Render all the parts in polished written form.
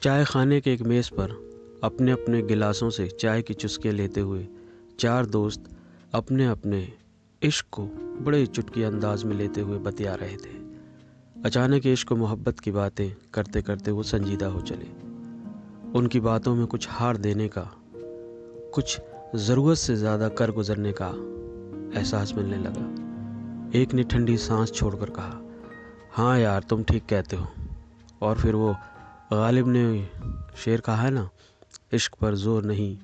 चाय खाने के एक मेज़ पर अपने अपने गिलासों से चाय की चुस्कियाँ लेते हुए चार दोस्त अपने अपने इश्क को बड़े चुटकी अंदाज में लेते हुए बतिया रहे थे। अचानक इश्क और मोहब्बत की बातें करते करते वो संजीदा हो चले। उनकी बातों में कुछ हार देने का, कुछ ज़रूरत से ज़्यादा कर गुजरने का एहसास मिलने लगा। एक ने ठंडी सांस छोड़कर कहा, हाँ यार तुम ठीक कहते हो। और फिर वो गालिब ने शेर कहा है ना, इश्क पर जोर नहीं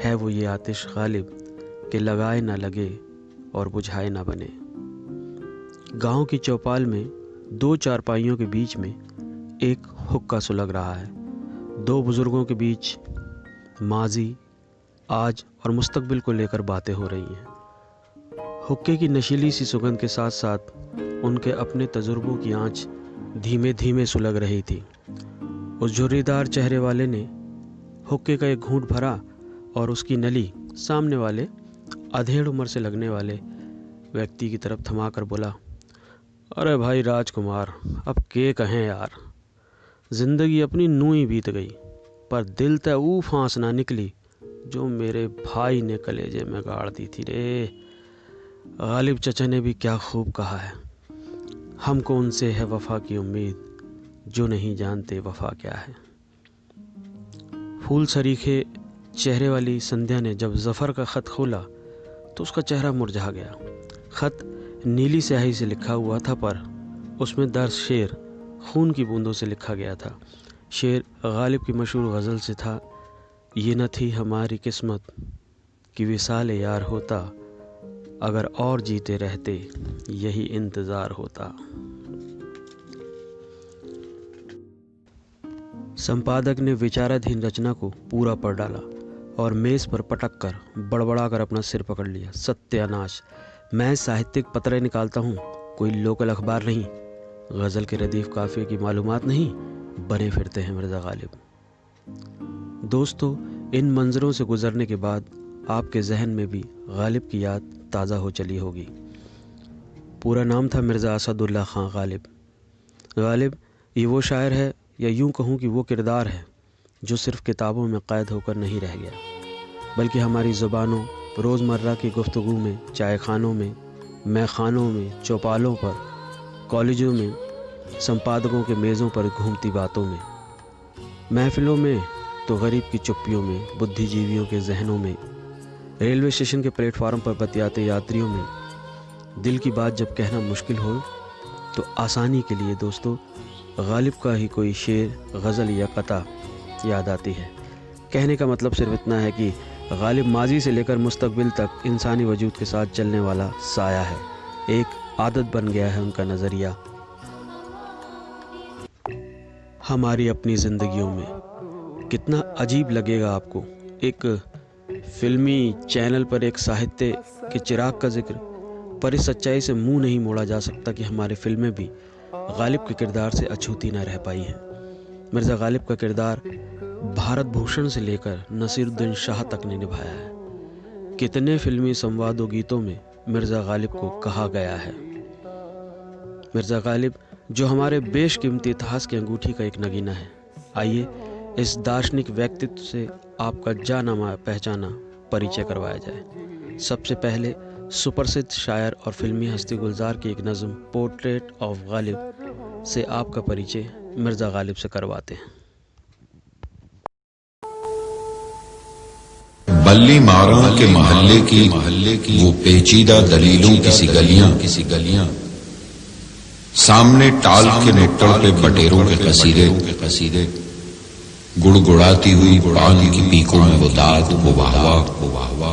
है वो ये आतिश गालिब कि लगाए ना लगे और बुझाए ना बने। गांव की चौपाल में दो चारपाइयों के बीच में एक हुक्का सुलग रहा है। दो बुजुर्गों के बीच माजी, आज और मुस्तकबिल को लेकर बातें हो रही हैं। हुक्के की नशीली सी सुगंध के साथ साथ उनके अपने तजुर्बों की आंच धीमे धीमे सुलग रही थी। उस झुर्रीदार चेहरे वाले ने हुक्के का एक घूंट भरा और उसकी नली सामने वाले अधेड़ उम्र से लगने वाले व्यक्ति की तरफ थमाकर बोला, अरे भाई राजकुमार, अब के कहें यार, जिंदगी अपनी नूं ही बीत गई, पर दिल तय ऊ फांस ना निकली जो मेरे भाई ने कलेजे में गाड़ दी थी रे। गालिब चचा ने भी क्या खूब कहा है, हमको उनसे है वफा की उम्मीद जो नहीं जानते वफा क्या है। फूल सरीखे चेहरे वाली संध्या ने जब जफ़र का ख़त खोला तो उसका चेहरा मुरझा गया। ख़त नीली स्याही से लिखा हुआ था, पर उसमें दर्ज शेर खून की बूंदों से लिखा गया था। शेर गालिब की मशहूर गज़ल से था, ये न थी हमारी किस्मत कि विसाल यार होता, अगर और जीते रहते यही इंतज़ार होता। संपादक ने विचाराधीन रचना को पूरा पढ़ डाला और मेज़ पर पटक कर बड़बड़ाकर अपना सिर पकड़ लिया। सत्यानाश, मैं साहित्यिक पत्र निकालता हूँ, कोई लोकल अखबार नहीं। गज़ल के रदीफ काफ़िए की मालूमात नहीं, बने फिरते हैं मिर्ज़ा गालिब। दोस्तों, इन मंजरों से गुजरने के बाद आपके जहन में भी गालिब की याद ताज़ा हो चली होगी। पूरा नाम था मिर्ज़ा असदुल्ला खां गालिब। गालिब ये वो शायर है, या यूं कहूँ कि वो किरदार है जो सिर्फ़ किताबों में क़ैद होकर नहीं रह गया, बल्कि हमारी ज़ुबानों, रोज़मर्रा की गुफ्तगू में, चाय खानों में, मैखानों में, चौपालों पर, कॉलेजों में, संपादकों के मेज़ों पर घूमती बातों में, महफ़िलों में तो गरीब की चुप्पियों में, बुद्धिजीवियों के जहनों में, रेलवे स्टेशन के प्लेटफार्म पर बतियाते यात्रियों में, दिल की बात जब कहना मुश्किल हो तो आसानी के लिए दोस्तों गालिब का ही कोई शेर, गज़ल या कता याद आती है। कहने का मतलब सिर्फ इतना है कि गालिब माजी से लेकर मुस्तकबिल तक इंसानी वजूद के साथ चलने वाला साया है। एक आदत बन गया है उनका नज़रिया हमारी अपनी ज़िंदगियों में। कितना अजीब लगेगा आपको, एक फिल्मी चैनल पर एक साहित्य के चिराग का जिक्र, पर इस सच्चाई से मुंह नहीं मोड़ा जा सकता कि हमारी फिल्में भी गालिब के किरदार से अछूती न रह पाई हैं। मिर्ज़ा गालिब का किरदार भारत भूषण से लेकर नसीरुद्दीन शाह तक ने निभाया है। कितने फिल्मी संवादों गीतों में मिर्ज़ा गालिब को कहा गया है। मिर्ज़ा गालिब जो हमारे बेशकीमती इतिहास की अंगूठी का एक नगीना है। आइए इस दार्शनिक व्यक्तित्व से आपका जाना पहचाना परिचय करवाया जाए। सबसे पहले सुप्रसिद्ध शायर और फिल्मी हस्ती गुलजार की एक नज़म पोर्ट्रेट ऑफ गालिब से आपका परिचय मिर्ज़ा गालिब से करवाते हैं। बल्ली मारा के महल्ले की वो पेचीदा दलीलों किसी गलियां सामने टाल के नुक्कड़ पे बटेरों के कसीदे गुड़गुड़ाती हुई पान की पीकों में वो दाद, वो वाहवा।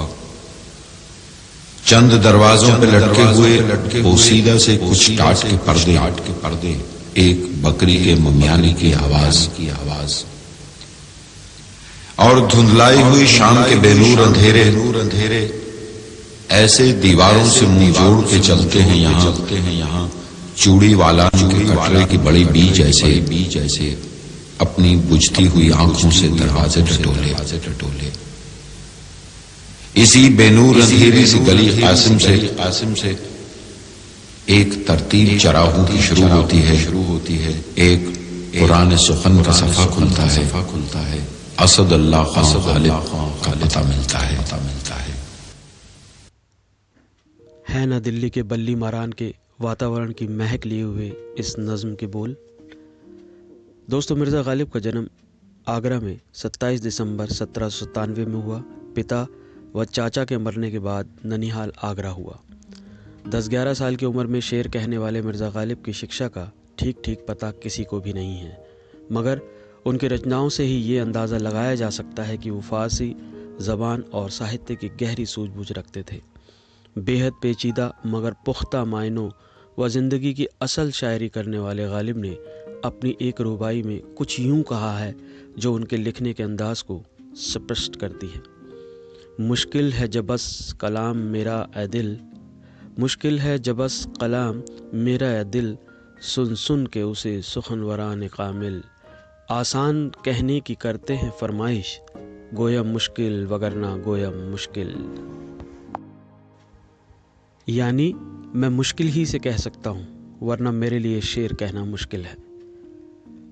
चंद दरवाजों पे लटके हुए पोसीदा से कुछ टाट के पर्दे, एक बकरी के ममियाने की आवाज और धुंधलाई हुई शाम के बेनूर अंधेरे ऐसे दीवारों से मुंह जोड़ के चलते हैं यहाँ चूड़ी वाला के कटरे की बड़ी बीज ऐसे अपनी बुझती हुई आंखों से दरवाजे टटोले। इसी बेनूर अंधेरी सी गली आसिम से एक तरतीब चराहों की शुरू होती है। एक कुरान सुखन का सफा खुलता है, असद अल्लाह खान गालिब का पता मिलता है। है ना दिल्ली के बल्ली मारान के वातावरण की महक लिए हुए इस नज़्म के बोल। दोस्तों, मिर्ज़ा गालिब का जन्म आगरा में 27 दिसंबर 1797 में हुआ। पिता व चाचा के मरने के बाद ननिहाल आगरा हुआ। 10-11 साल की उम्र में शेर कहने वाले मिर्ज़ा गालिब की शिक्षा का ठीक ठीक पता किसी को भी नहीं है, मगर उनकी रचनाओं से ही ये अंदाज़ा लगाया जा सकता है कि वो फ़ारसी ज़बान और साहित्य की गहरी सूझबूझ रखते थे। बेहद पेचीदा मगर पुख्ता मायनों व ज़िंदगी की असल शायरी करने वाले गालिब ने अपनी एक रुबाई में कुछ यूं कहा है जो उनके लिखने के अंदाज को स्पष्ट करती है। मुश्किल है जबस कलाम मेरा ए दिल, मुश्किल है जबस कलाम मेरा ए दिल, सुन सुन के उसे सुखनवरान कामिल, आसान कहने की करते हैं फरमाइश, गोयम मुश्किल वगरना गोयम मुश्किल। यानी मैं मुश्किल ही से कह सकता हूँ, वरना मेरे लिए शेर कहना मुश्किल है।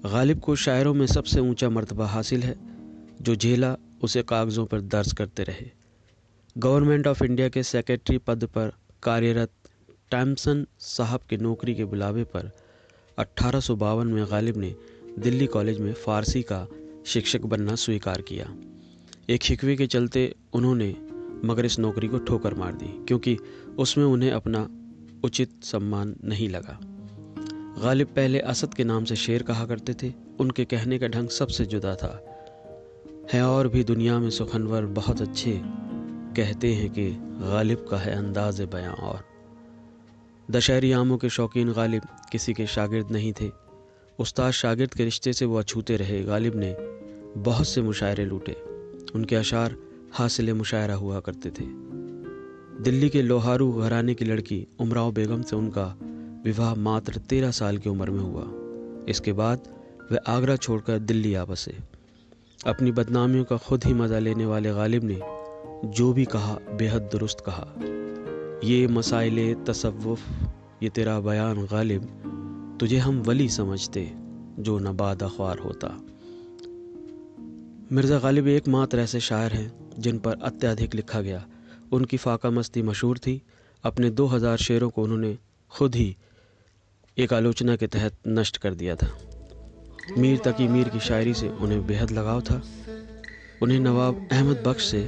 गालिब को शायरों में सबसे ऊंचा मर्तबा हासिल है, जो झेला उसे कागज़ों पर दर्ज करते रहे। गवर्नमेंट ऑफ इंडिया के सेक्रेटरी पद पर कार्यरत टैम्सन साहब की नौकरी के बुलावे पर 1852 में गालिब ने दिल्ली कॉलेज में फ़ारसी का शिक्षक बनना स्वीकार किया। एक शिकवे के चलते उन्होंने मगर इस नौकरी को ठोकर मार दी, क्योंकि उसमें उन्हें अपना उचित सम्मान नहीं लगा। गालिब पहले असद के नाम से शेर कहा करते थे। उनके कहने का ढंग सबसे जुदा था। है और भी दुनिया में सुखनवर बहुत अच्छे, कहते हैं कि गालिब का है अंदाज़ बयां। और दशहरी आमों के शौकीन गालिब किसी के शागिर्द नहीं थे। उस्ताद शागिर्द के रिश्ते से वो अछूते रहे। गालिब ने बहुत से मुशायरे लूटे। उनके अशार हासिल मुशायरा हुआ करते थे। दिल्ली के लोहारू घराने की लड़की उमराव बेगम से उनका विवाह मात्र 13 साल की उम्र में हुआ। इसके बाद वह आगरा छोड़कर दिल्ली आ बसे। अपनी बदनामियों का खुद ही मज़ा लेने वाले गालिब ने जो भी कहा बेहद दुरुस्त कहा। ये मसाइले तसव्वुफ, ये तेरा बयान गालिब, तुझे हम वली समझते जो नबादा ख्वार होता। मिर्ज़ा गालिब एकमात्र ऐसे शायर हैं जिन पर अत्यधिक लिखा गया। उनकी फाका मस्ती मशहूर थी। अपने 2000 शेरों को उन्होंने खुद ही एक आलोचना के तहत नष्ट कर दिया था। मीर तकी मीर की शायरी से उन्हें बेहद लगाव था। उन्हें नवाब अहमद बख्श से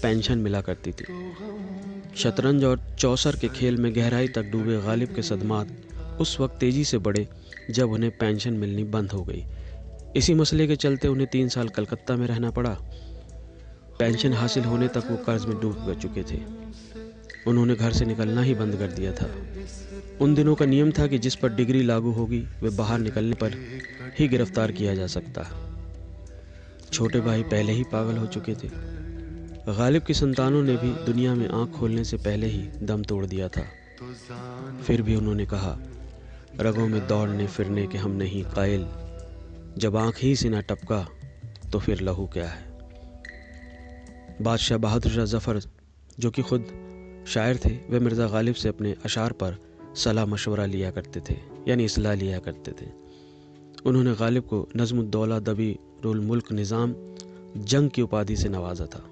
पेंशन मिला करती थी। शतरंज और चौसर के खेल में गहराई तक डूबे गालिब के सदमात उस वक्त तेज़ी से बढ़े जब उन्हें पेंशन मिलनी बंद हो गई। इसी मसले के चलते उन्हें 3 साल कलकत्ता में रहना पड़ा। पेंशन हासिल होने तक वो कर्ज में डूब कर चुके थे। उन्होंने घर से निकलना ही बंद कर दिया था। उन दिनों का नियम था कि जिस पर डिग्री लागू होगी वे बाहर निकलने पर ही गिरफ्तार किया जा सकता। छोटे भाई पहले ही पागल हो चुके थे। गालिब की संतानों ने भी दुनिया में आंख खोलने से पहले ही दम तोड़ दिया था। फिर भी उन्होंने कहा, रगों में दौड़ने फिरने के हम नहीं कायल, जब आंख ही से न टपका तो फिर लहू क्या है। बादशाह बहादुर शाह जफ़र, जो कि खुद शायर थे, वे मिर्ज़ा गालिब से अपने अशार पर सलाह मशवरा लिया करते थे, यानी इसलाह लिया करते थे। उन्होंने गालिब को नज़्मुद्दौला दबीरुल मुल्क निज़ाम जंग की उपाधि से नवाजा था।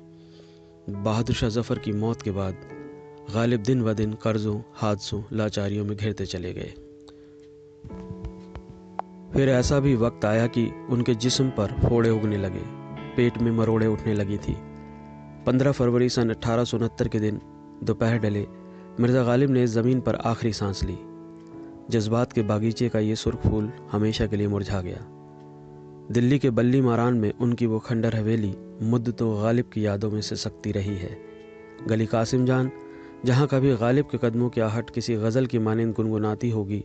बहादुर शाह जफ़र की मौत के बाद गालिब दिन ब दिन कर्ज़ों, हादसों, लाचारियों में घिरते चले गए। फिर ऐसा भी वक्त आया कि उनके जिस्म पर फोड़े उगने लगे, पेट में मरोड़े उठने लगी थी। 15 फरवरी सन 1869 के दिन दोपहर डले मिर्ज़ा गालिब ने इस ज़मीन पर आखिरी सांस ली। जज्बात के बागीचे का ये सुर्ख फूल हमेशा के लिए मुरझा गया। दिल्ली के बल्ली मारान में उनकी वो खंडर हवेली मुद्दतों गालिब की यादों में से सकती रही है। गली कासिम जान, जहाँ कभी गालिब के कदमों की आहट किसी गज़ल की मानिंद गुनगुनाती होगी,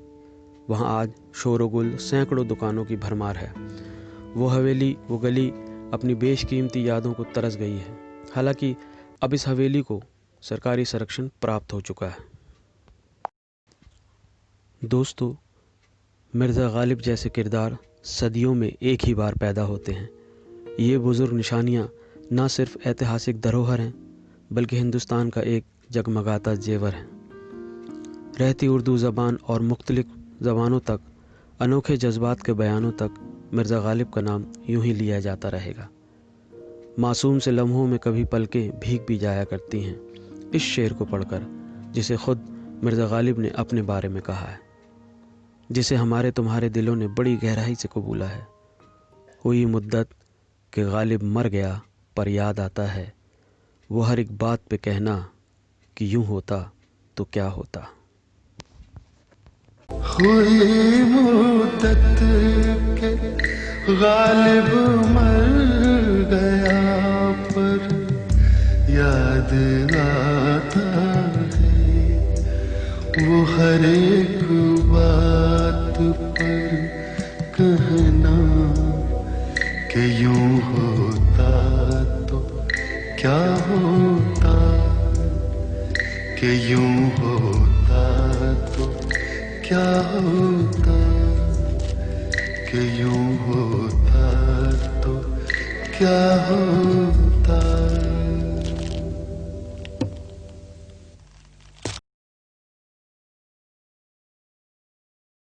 वहाँ आज शोर गुल, सैकड़ों दुकानों की भरमार है। वो हवेली, वो गली अपनी बेशकीमती यादों को तरस गई है। हालांकि अब इस हवेली को सरकारी संरक्षण प्राप्त हो चुका है। दोस्तों, मिर्ज़ा गालिब जैसे किरदार सदियों में एक ही बार पैदा होते हैं। ये बुज़ुर्ग निशानियाँ न सिर्फ ऐतिहासिक धरोहर हैं, बल्कि हिंदुस्तान का एक जगमगाता जेवर हैं। रहती उर्दू ज़बान और मुख्तलिफ ज़बानों तक, अनोखे जज्बात के बयानों तक, मिर्ज़ा गालिब का नाम यूं ही लिया जाता रहेगा। मासूम से लम्हों में कभी पलकें भीग भी जाया करती हैं इस शेर को पढ़कर, जिसे खुद मिर्ज़ा गालिब ने अपने बारे में कहा है, जिसे हमारे तुम्हारे दिलों ने बड़ी गहराई से कबूला है। हुई मुद्दत कि गालिब मर गया, पर याद आता है वो हर एक बात पे कहना कि यूं होता तो क्या होता। हुई मुद्दत के गालिब मर गया, पर याद आता है वो हर एक बात पर कहना कि यूं होता तो क्या होता, कि यूं होता तो क्या होता, कि यूं होता तो क्या होता।